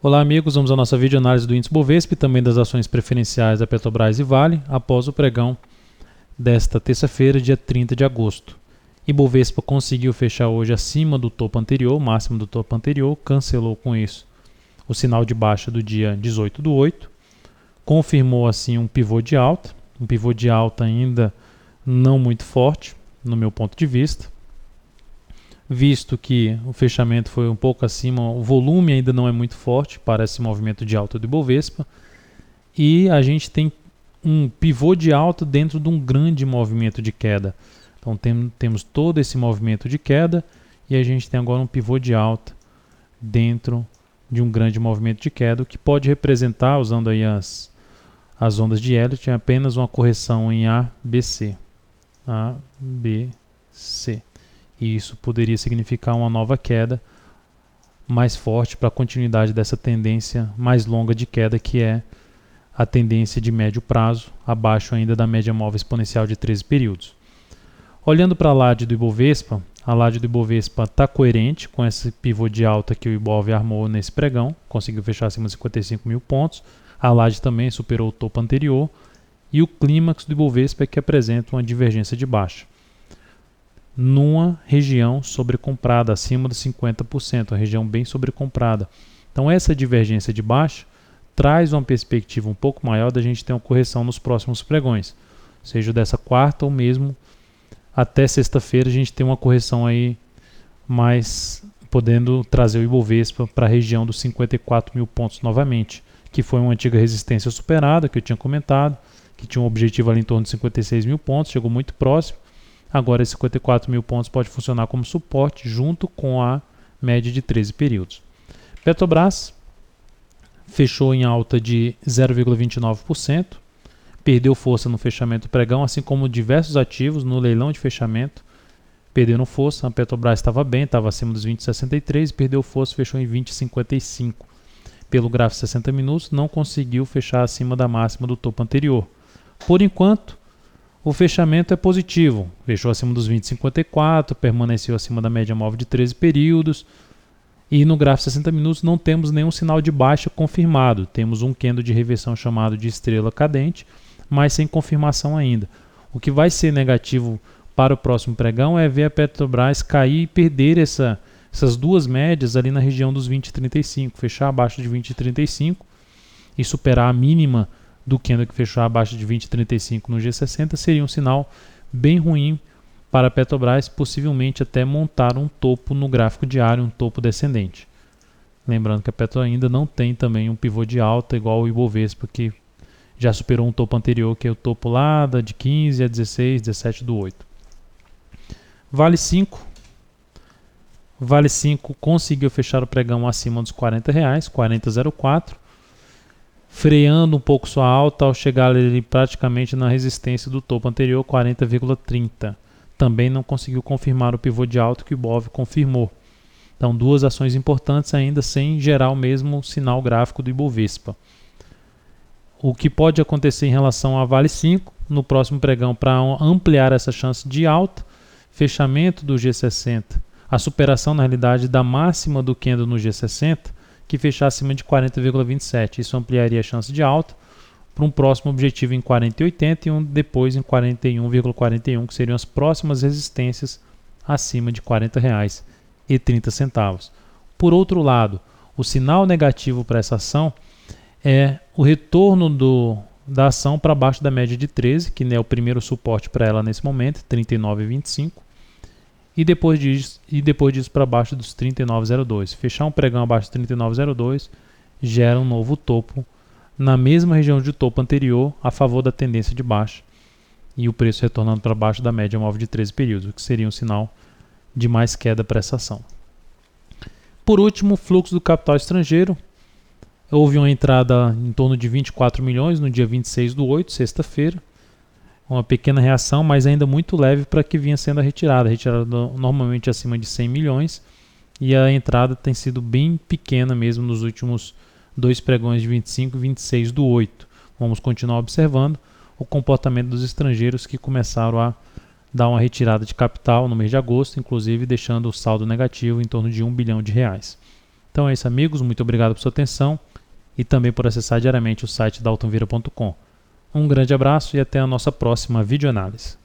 Olá amigos, vamos à nossa videoanálise do índice Bovespa e também das ações preferenciais da Petrobras e Vale após o pregão desta terça-feira, dia 30 de agosto. E Bovespa conseguiu fechar hoje acima do topo anterior, máximo do topo anterior, cancelou com isso o sinal de baixa do dia 18/8, confirmou assim um pivô de alta ainda não muito forte, no meu ponto de vista, visto que o fechamento foi um pouco acima, o volume ainda não é muito forte para esse movimento de alta do Ibovespa, e a gente tem um pivô de alta dentro de um grande movimento de queda. Então temos todo esse movimento de queda e a gente tem agora um pivô de alta dentro de um grande movimento de queda, o que pode representar, usando aí as ondas de Elliott, apenas uma correção em ABC. E isso poderia significar uma nova queda mais forte para a continuidade dessa tendência mais longa de queda, que é a tendência de médio prazo, abaixo ainda da média móvel exponencial de 13 períodos. Olhando para a LAD do Ibovespa, a LAD do Ibovespa está coerente com esse pivô de alta que o Ibov armou nesse pregão, conseguiu fechar acima de 55 mil pontos, a LAD também superou o topo anterior, e o clímax do Ibovespa é que apresenta uma divergência de baixa numa região sobrecomprada, acima de 50%, uma região bem sobrecomprada. Então essa divergência de baixa traz uma perspectiva um pouco maior da gente ter uma correção nos próximos pregões, seja dessa quarta ou mesmo até sexta-feira a gente tem uma correção aí mais podendo trazer o Ibovespa para a região dos 54 mil pontos novamente, que foi uma antiga resistência superada, que eu tinha comentado, que tinha um objetivo ali em torno de 56 mil pontos, chegou muito próximo. Agora, esses 54 mil pontos pode funcionar como suporte junto com a média de 13 períodos. Petrobras fechou em alta de 0,29%, perdeu força no fechamento do pregão, assim como diversos ativos no leilão de fechamento perderam força. A Petrobras estava bem, estava acima dos 20,63, perdeu força, fechou em 20,55. Pelo gráfico 60 minutos, não conseguiu fechar acima da máxima do topo anterior. Por enquanto, o fechamento é positivo, fechou acima dos 20,54, permaneceu acima da média móvel de 13 períodos, e no gráfico 60 minutos não temos nenhum sinal de baixa confirmado, temos um candle de reversão chamado de estrela cadente, mas sem confirmação ainda. O que vai ser negativo para o próximo pregão é ver a Petrobras cair e perder essas duas médias ali na região dos 20,35, fechar abaixo de 20,35 e superar a mínima do candle que fechou abaixo de 20,35 no G60, seria um sinal bem ruim para a Petrobras, possivelmente até montar um topo no gráfico diário, um topo descendente. Lembrando que a Petrobras ainda não tem também um pivô de alta igual o Ibovespa, que já superou um topo anterior, que é o topo lá de 15 a 16, 17 do 8. Vale 5 conseguiu fechar o pregão acima dos R$40, 40,04, freando um pouco sua alta ao chegar ali praticamente na resistência do topo anterior, 40,30. Também não conseguiu confirmar o pivô de alta que o Ibov confirmou. Então, duas ações importantes ainda sem gerar o mesmo sinal gráfico do Ibovespa. O que pode acontecer em relação a Vale 5 no próximo pregão para ampliar essa chance de alta, fechamento do G60, a superação na realidade da máxima do candle no G60, que fechar acima de 40,27. Isso ampliaria a chance de alta para um próximo objetivo em 40,80 e um depois em 41,41, que seriam as próximas resistências acima de R$40,30. Por outro lado, o sinal negativo para essa ação é o retorno da ação para baixo da média de 13, que é o primeiro suporte para ela nesse momento, 39,25. E depois disso para baixo dos 39,02. Fechar um pregão abaixo de 39,02 gera um novo topo na mesma região de topo anterior a favor da tendência de baixa e o preço retornando para baixo da média móvel de 13 períodos, o que seria um sinal de mais queda para essa ação. Por último, fluxo do capital estrangeiro. Houve uma entrada em torno de 24 milhões no dia 26/8, sexta-feira. Uma pequena reação, mas ainda muito leve para que vinha sendo a retirada normalmente acima de 100 milhões, e a entrada tem sido bem pequena mesmo nos últimos dois pregões de 25 e 26/8. Vamos continuar observando o comportamento dos estrangeiros que começaram a dar uma retirada de capital no mês de agosto, inclusive deixando o saldo negativo em torno de R$1 bilhão. Então é isso, amigos, muito obrigado por sua atenção e também por acessar diariamente o site daltonvira.com. Um grande abraço e até a nossa próxima videoanálise.